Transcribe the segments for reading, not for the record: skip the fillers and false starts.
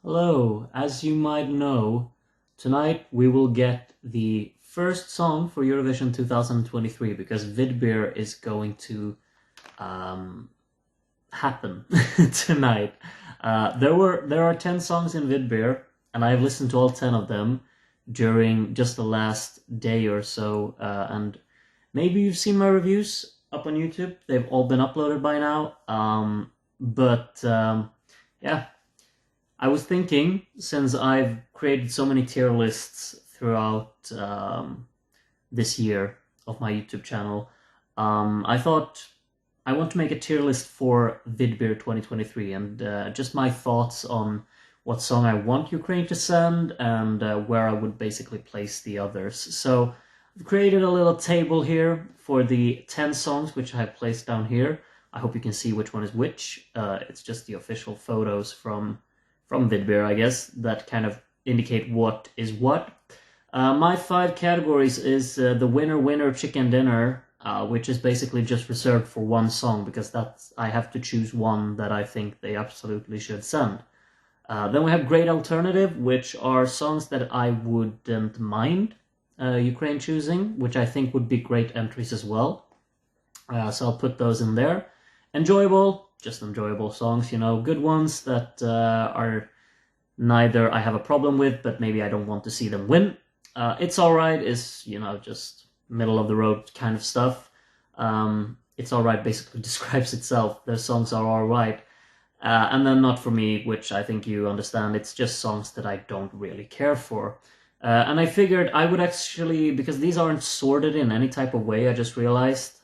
Hello, as you might know, tonight we will get the first song for Eurovision 2023 because Vidbir is going to um, happen tonight. There are 10 songs in Vidbir, and I've listened to all 10 of them during just the last day or so. And maybe you've seen my reviews up on YouTube. They've all been uploaded by now. But yeah, I was thinking, since I've created so many tier lists throughout this year of my YouTube channel, I thought I want to make a tier list for Vidbir 2023 and just my thoughts on what song I want Ukraine to send and where I would basically place the others. So I've created a little table here for the 10 songs which I have placed down here. I hope you can see which one is which. It's just the official photos from Vidbir, I guess, that kind of indicate what is what. My 5 categories is the winner, chicken dinner, which is basically just reserved for one song because I have to choose one that I think they absolutely should send. Then we have great alternative, which are songs that I wouldn't mind Ukraine choosing, which I think would be great entries as well. So I'll put those in there. Enjoyable, just enjoyable songs, good ones that are neither I have a problem with, but maybe I don't want to see them win. It's Alright is, just middle of the road kind of stuff. It's Alright basically describes itself. Their songs are alright. And then Not For Me, which I think you understand, it's just songs that I don't really care for. And I figured I would actually, because these aren't sorted in any type of way, I just realized,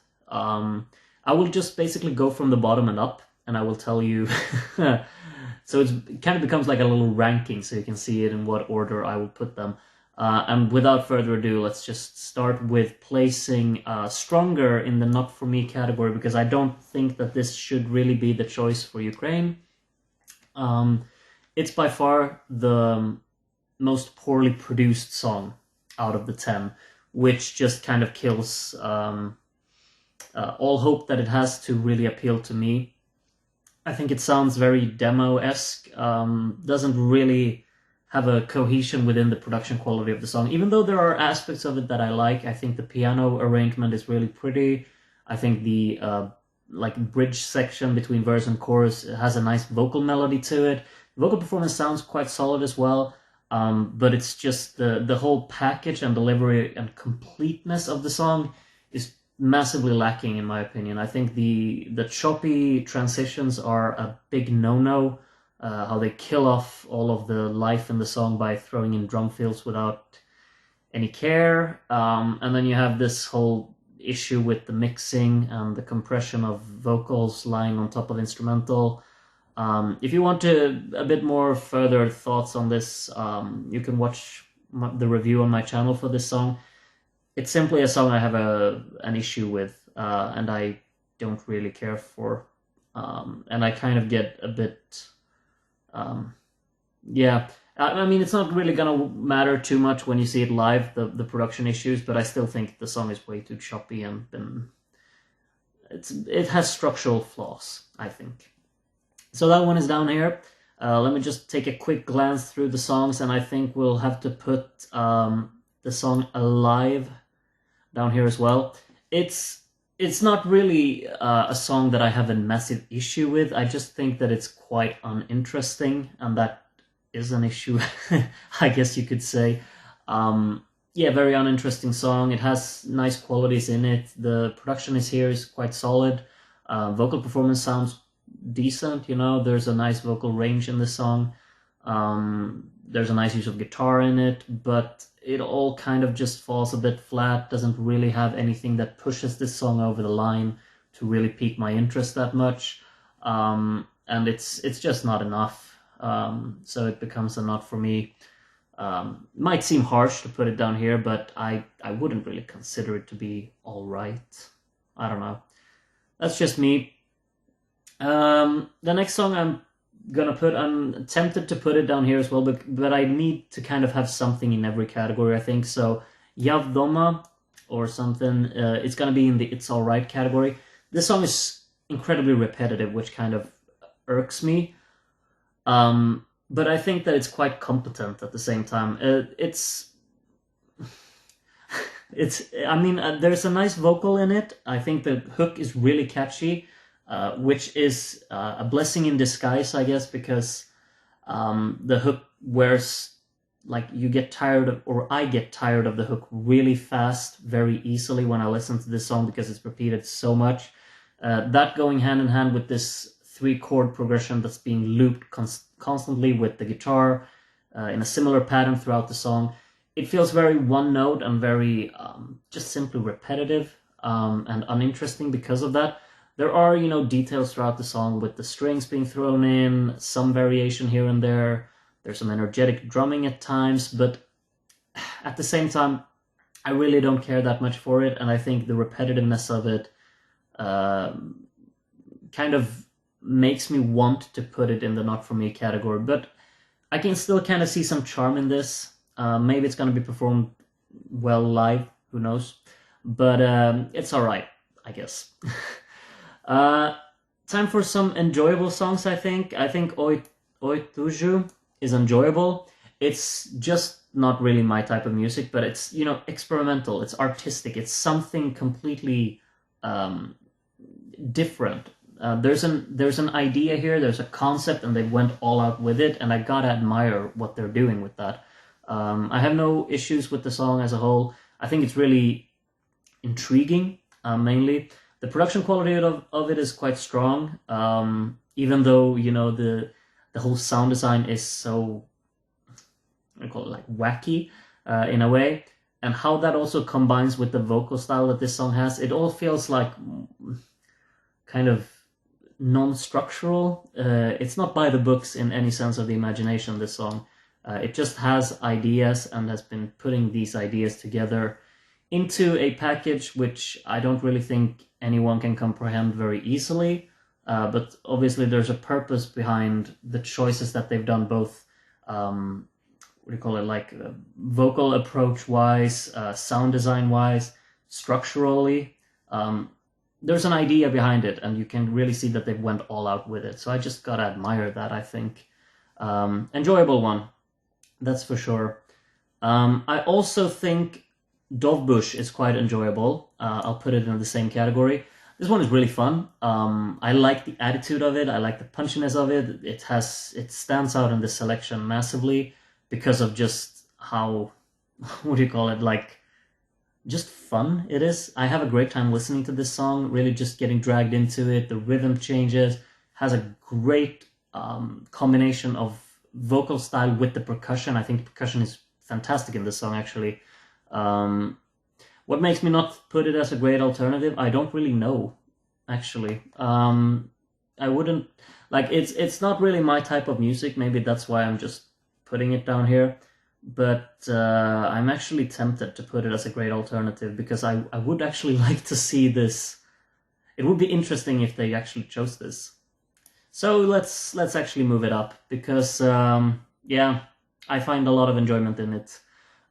I will just basically go from the bottom and up, and I will tell you. So it kind of becomes like a little ranking, so you can see it in what order I will put them. And without further ado, let's just start with placing Stronger in the Not For Me category, because I don't think that this should really be the choice for Ukraine. It's by far the most poorly produced song out of the 10, which just kind of kills all hope that it has to really appeal to me. I think it sounds very demo-esque, doesn't really have a cohesion within the production quality of the song, even though there are aspects of it that I like. I think the piano arrangement is really pretty. I think the bridge section between verse and chorus has a nice vocal melody to it. The vocal performance sounds quite solid as well, but it's just the whole package and delivery and completeness of the song is massively lacking, in my opinion. I think the choppy transitions are a big no-no. How they kill off all of the life in the song by throwing in drum fills without any care. And then you have this whole issue with the mixing and the compression of vocals lying on top of instrumental. If you want a bit more further thoughts on this, you can watch the review on my channel for this song. It's simply a song I have an issue with, and I don't really care for. And I kind of get a bit... yeah, I mean, it's not really gonna matter too much when you see it live, the production issues, but I still think the song is way too choppy and it has structural flaws, I think. So that one is down here. Let me just take a quick glance through the songs, and I think we'll have to put the song Alive down here as well. It's not really a song that I have a massive issue with. I just think that it's quite uninteresting, and that is an issue, I guess you could say. Yeah, very uninteresting song. It has nice qualities in it. The production is quite solid. Vocal performance sounds decent, there's a nice vocal range in the song. There's a nice use of guitar in it, but it all kind of just falls a bit flat, doesn't really have anything that pushes this song over the line to really pique my interest that much. And it's just not enough. So it becomes a Not For Me. Might seem harsh to put it down here, but I wouldn't really consider it to be alright. I don't know. That's just me. The next song I'm tempted to put it down here as well, but I need to kind of have something in every category, I think. So Yav Doma or something, it's gonna be in the It's Alright category. This song is incredibly repetitive, which kind of irks me. but I think that it's quite competent at the same time. I mean, there's a nice vocal in it. I think the hook is really catchy, which is a blessing in disguise, I guess, because the hook wears, like, you get tired of, or I get tired of the hook really fast, very easily when I listen to this song because it's repeated so much. That going hand in hand with this 3-chord progression that's being looped constantly with the guitar in a similar pattern throughout the song. It feels very one note and very just simply repetitive and uninteresting because of that. There are, details throughout the song with the strings being thrown in, some variation here and there. There's some energetic drumming at times, but at the same time, I really don't care that much for it, and I think the repetitiveness of it kind of makes me want to put it in the not for me category, but I can still kind of see some charm in this. Maybe it's going to be performed well live, who knows, but it's alright, I guess. Time for some enjoyable songs, I think. I think Oi Tuju is enjoyable. It's just not really my type of music, but it's, experimental, it's artistic, it's something completely different. There's an idea here, there's a concept, and they went all out with it, and I gotta admire what they're doing with that. I have no issues with the song as a whole. I think it's really intriguing, mainly. The production quality of it is quite strong, even though, the whole sound design is so, I call it, like, wacky in a way, and how that also combines with the vocal style that this song has. It all feels like kind of non-structural. It's not by the books in any sense of the imagination, this song. It just has ideas and has been putting these ideas together into a package which I don't really think anyone can comprehend very easily. But obviously there's a purpose behind the choices that they've done, both vocal approach-wise, sound design-wise, structurally. There's an idea behind it, and you can really see that they've went all out with it. So I just gotta admire that, I think. Enjoyable one, that's for sure. I also think Dovbush is quite enjoyable. I'll put it in the same category. This one is really fun. I like the attitude of it. I like the punchiness of it. It stands out in the selection massively because of just how, what do you call it, like, just fun it is. I have a great time listening to this song, really just getting dragged into it. The rhythm changes, has a great combination of vocal style with the percussion. I think the percussion is fantastic in this song, actually. What makes me not put it as a great alternative, I don't really know, actually. I wouldn't, like, it's not really my type of music. Maybe that's why I'm just putting it down here. But I'm actually tempted to put it as a great alternative, because I would actually like to see this. It would be interesting if they actually chose this. So let's actually move it up, because yeah, I find a lot of enjoyment in it.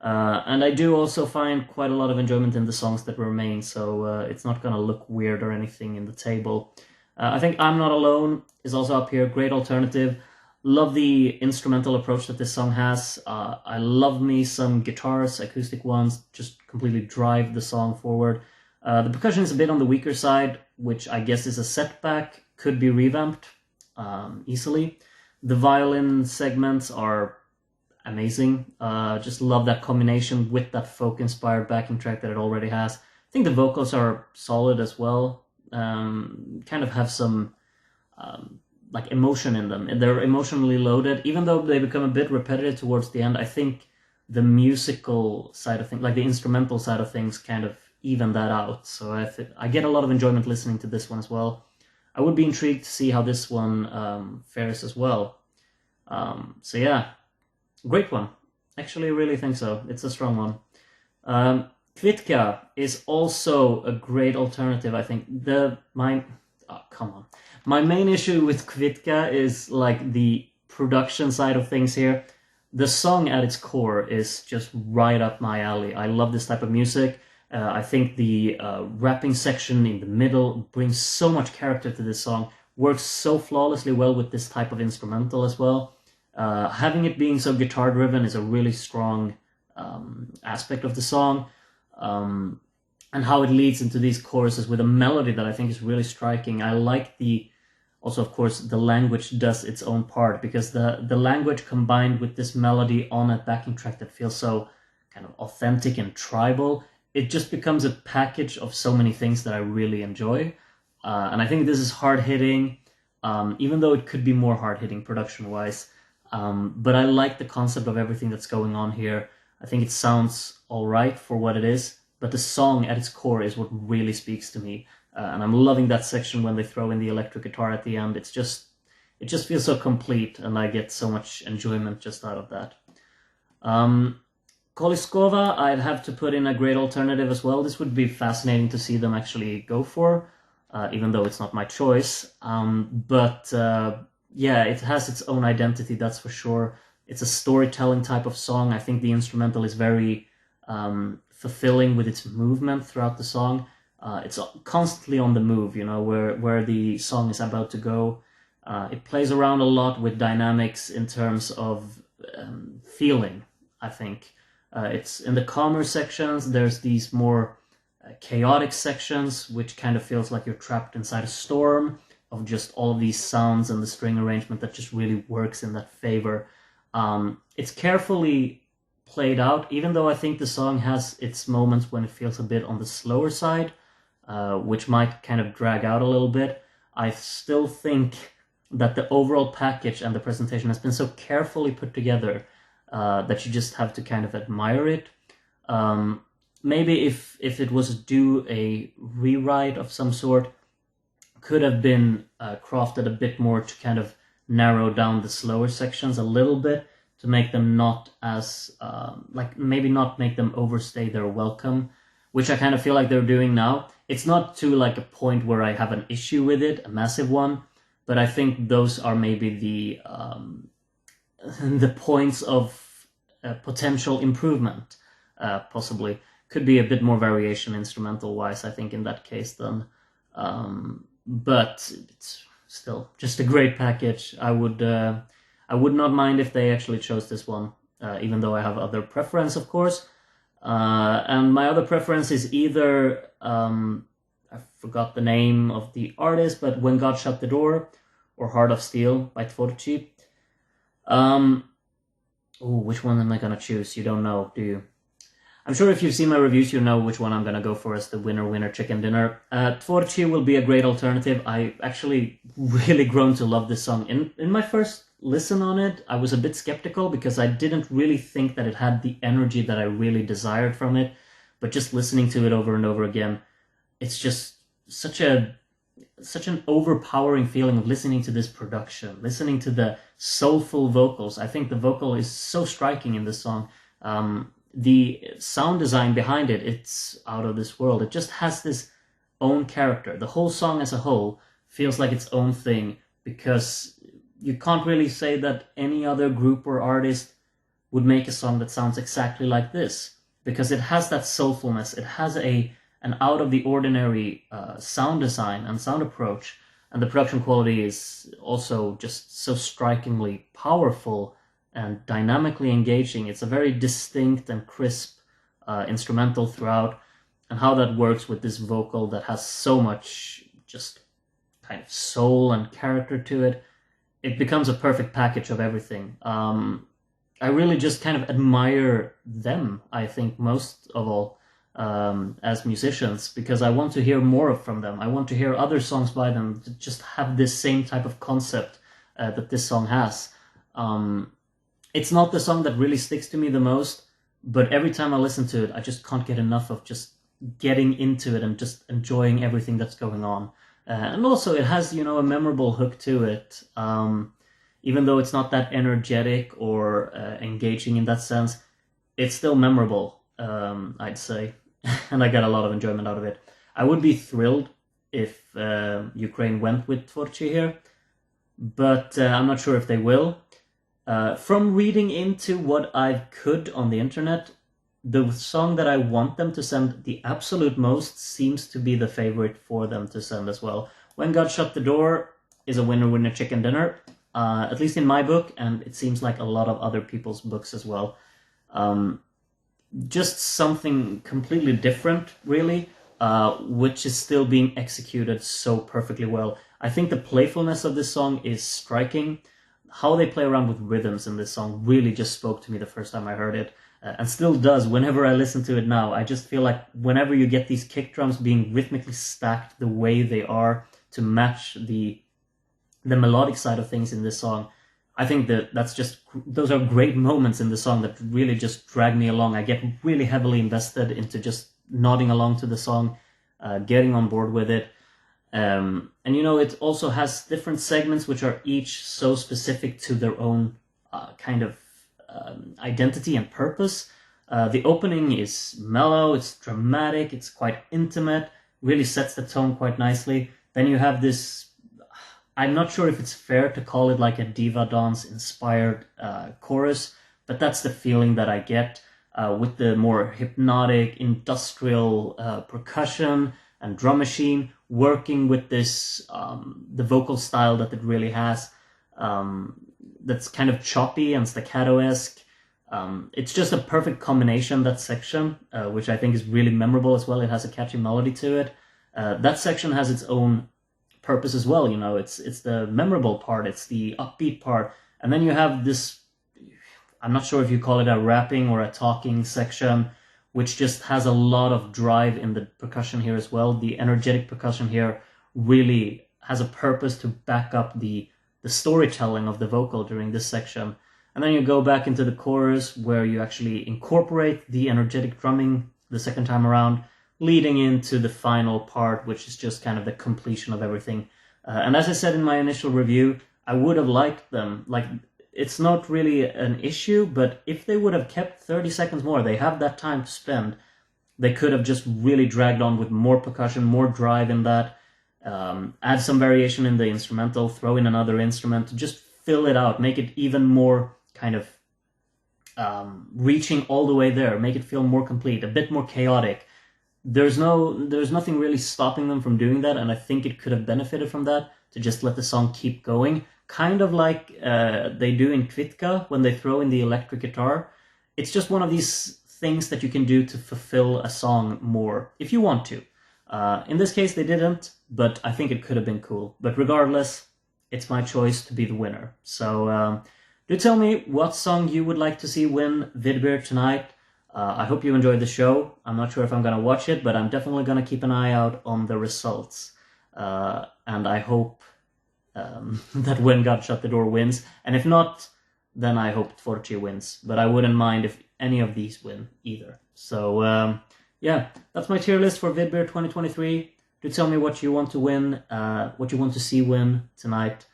And I do also find quite a lot of enjoyment in the songs that remain, so it's not gonna look weird or anything in the table. I think I'm Not Alone is also up here, great alternative. Love the instrumental approach that this song has. I love me some guitars, acoustic ones, just completely drive the song forward. The percussion is a bit on the weaker side, which I guess is a setback, could be revamped easily. The violin segments are amazing. Just love that combination with that folk-inspired backing track that it already has. I think the vocals are solid as well. Kind of have some like emotion in them. They're emotionally loaded, even though they become a bit repetitive towards the end. I think the musical side of things, like the instrumental side of things, kind of even that out. So I get a lot of enjoyment listening to this one as well. I would be intrigued to see how this one fares as well. So yeah, great one. Actually, I really think so. It's a strong one. Kvitka is also a great alternative, I think. My main issue with Kvitka is like the production side of things here. The song at its core is just right up my alley. I love this type of music. I think the rapping section in the middle brings so much character to this song, works so flawlessly well with this type of instrumental as well. Having it being so guitar driven is a really strong aspect of the song, and how it leads into these choruses with a melody that I think is really striking. I like also, of course, the language does its own part, because the language combined with this melody on a backing track that feels so kind of authentic and tribal, it just becomes a package of so many things that I really enjoy. And I think this is hard-hitting, even though it could be more hard-hitting production-wise. But I like the concept of everything that's going on here. I think it sounds all right for what it is, but the song at its core is what really speaks to me. And I'm loving that section when they throw in the electric guitar at the end. It just feels so complete, and I get so much enjoyment just out of that. Koliskova, I'd have to put in a great alternative as well. This would be fascinating to see them actually go for, even though it's not my choice. Yeah, it has its own identity, that's for sure. It's a storytelling type of song. I think the instrumental is very fulfilling with its movement throughout the song. It's constantly on the move, you know, where the song is about to go. It plays around a lot with dynamics in terms of feeling, I think. It's in the calmer sections, there's these more chaotic sections, which kind of feels like you're trapped inside a storm of just all of these sounds and the string arrangement that just really works in that favor. It's carefully played out, even though I think the song has its moments when it feels a bit on the slower side, which might kind of drag out a little bit. I still think that the overall package and the presentation has been so carefully put together that you just have to kind of admire it. Maybe if it was due a rewrite of some sort, could have been crafted a bit more to kind of narrow down the slower sections a little bit, to make them not as, maybe not make them overstay their welcome, which I kind of feel like they're doing now. It's not to like a point where I have an issue with it, a massive one, but I think those are maybe the points of potential improvement, possibly. Could be a bit more variation instrumental-wise, I think, in that case then. But it's still just a great package. I would not mind if they actually chose this one, even though I have other preference, of course. And my other preference is either, I forgot the name of the artist, but When God Shut the Door, or Heart of Steel by Tvorchi. Which one am I gonna choose? You don't know, do you? I'm sure if you've seen my reviews, you know which one I'm gonna go for as the winner chicken dinner. Tvorchi will be a great alternative. I actually really grown to love this song. In my first listen on it, I was a bit skeptical because I didn't really think that it had the energy that I really desired from it. But just listening to it over and over again, it's just such an overpowering feeling of listening to this production, listening to the soulful vocals. I think the vocal is so striking in this song. The sound design behind it, it's out of this world. It just has this own character. The whole song as a whole feels like its own thing, because you can't really say that any other group or artist would make a song that sounds exactly like this, because it has that soulfulness. It has an out of the ordinary sound design and sound approach, and the production quality is also just so strikingly powerful and dynamically engaging. It's a very distinct and crisp instrumental throughout, and how that works with this vocal that has so much just kind of soul and character to it, it becomes a perfect package of everything. I really just kind of admire them, I think, most of all, as musicians, because I want to hear more from them. I want to hear other songs by them that just have this same type of concept that this song has. It's not the song that really sticks to me the most, but every time I listen to it, I just can't get enough of just getting into it and just enjoying everything that's going on. And also it has, you know, a memorable hook to it. Even though it's not that energetic or engaging in that sense, it's still memorable, I'd say. And I got a lot of enjoyment out of it. I would be thrilled if Ukraine went with Tvorchi here, but I'm not sure if they will. From reading into what I could on the internet, the song that I want them to send the absolute most seems to be the favorite for them to send as well. When God Shut the Door is a winner chicken dinner. at least in my book, and it seems like a lot of other people's books as well. Just something completely different, really, which is still being executed so perfectly well. I think the playfulness of this song is striking. How they play around with rhythms in this song really just spoke to me the first time I heard it, and still does whenever I listen to it now. I just feel like whenever you get these kick drums being rhythmically stacked the way they are to match the melodic side of things in this song, I think those are great moments in the song that really just drag me along. I get really heavily invested into just nodding along to the song, getting on board with it. And it also has different segments which are each so specific to their own kind of identity and purpose. The opening is mellow, it's dramatic, it's quite intimate, really sets the tone quite nicely. Then you have this, I'm not sure if it's fair to call it like a diva dance inspired chorus, but that's the feeling that I get with the more hypnotic, industrial percussion and drum machine working with this, the vocal style that it really has, that's kind of choppy and staccato-esque. It's just a perfect combination, that section, which I think is really memorable as well. It has a catchy melody to it. That section has its own purpose as well, it's the memorable part, it's the upbeat part, and then you have this, I'm not sure if you call it a rapping or a talking section, which just has a lot of drive in the percussion here as well. The energetic percussion here really has a purpose to back up the storytelling of the vocal during this section. And then you go back into the chorus where you actually incorporate the energetic drumming the second time around, leading into the final part, which is just kind of the completion of everything. And as I said in my initial review, I would have liked them, like, it's not really an issue, but if they would have kept 30 seconds more, they have that time to spend, they could have just really dragged on with more percussion, more drive in that, add some variation in the instrumental, throw in another instrument to just fill it out, make it even more kind of reaching all the way there, make it feel more complete, a bit more chaotic. There's nothing really stopping them from doing that, and I think it could have benefited from that, to just let the song keep going, kind of like they do in Kvitka when they throw in the electric guitar. It's just one of these things that you can do to fulfill a song more, if you want to. In this case they didn't, but I think it could have been cool. But regardless, it's my choice to be the winner. So do tell me what song you would like to see win Vidbir tonight. I hope you enjoyed the show. I'm not sure if I'm going to watch it, but I'm definitely going to keep an eye out on the results. And I hope that When God Shut the Door wins. And if not, then I hope Tvorchi wins. But I wouldn't mind if any of these win either. So yeah, that's my tier list for Vidbir 2023. Do tell me what you want to win, what you want to see win tonight.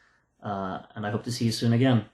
And I hope to see you soon again.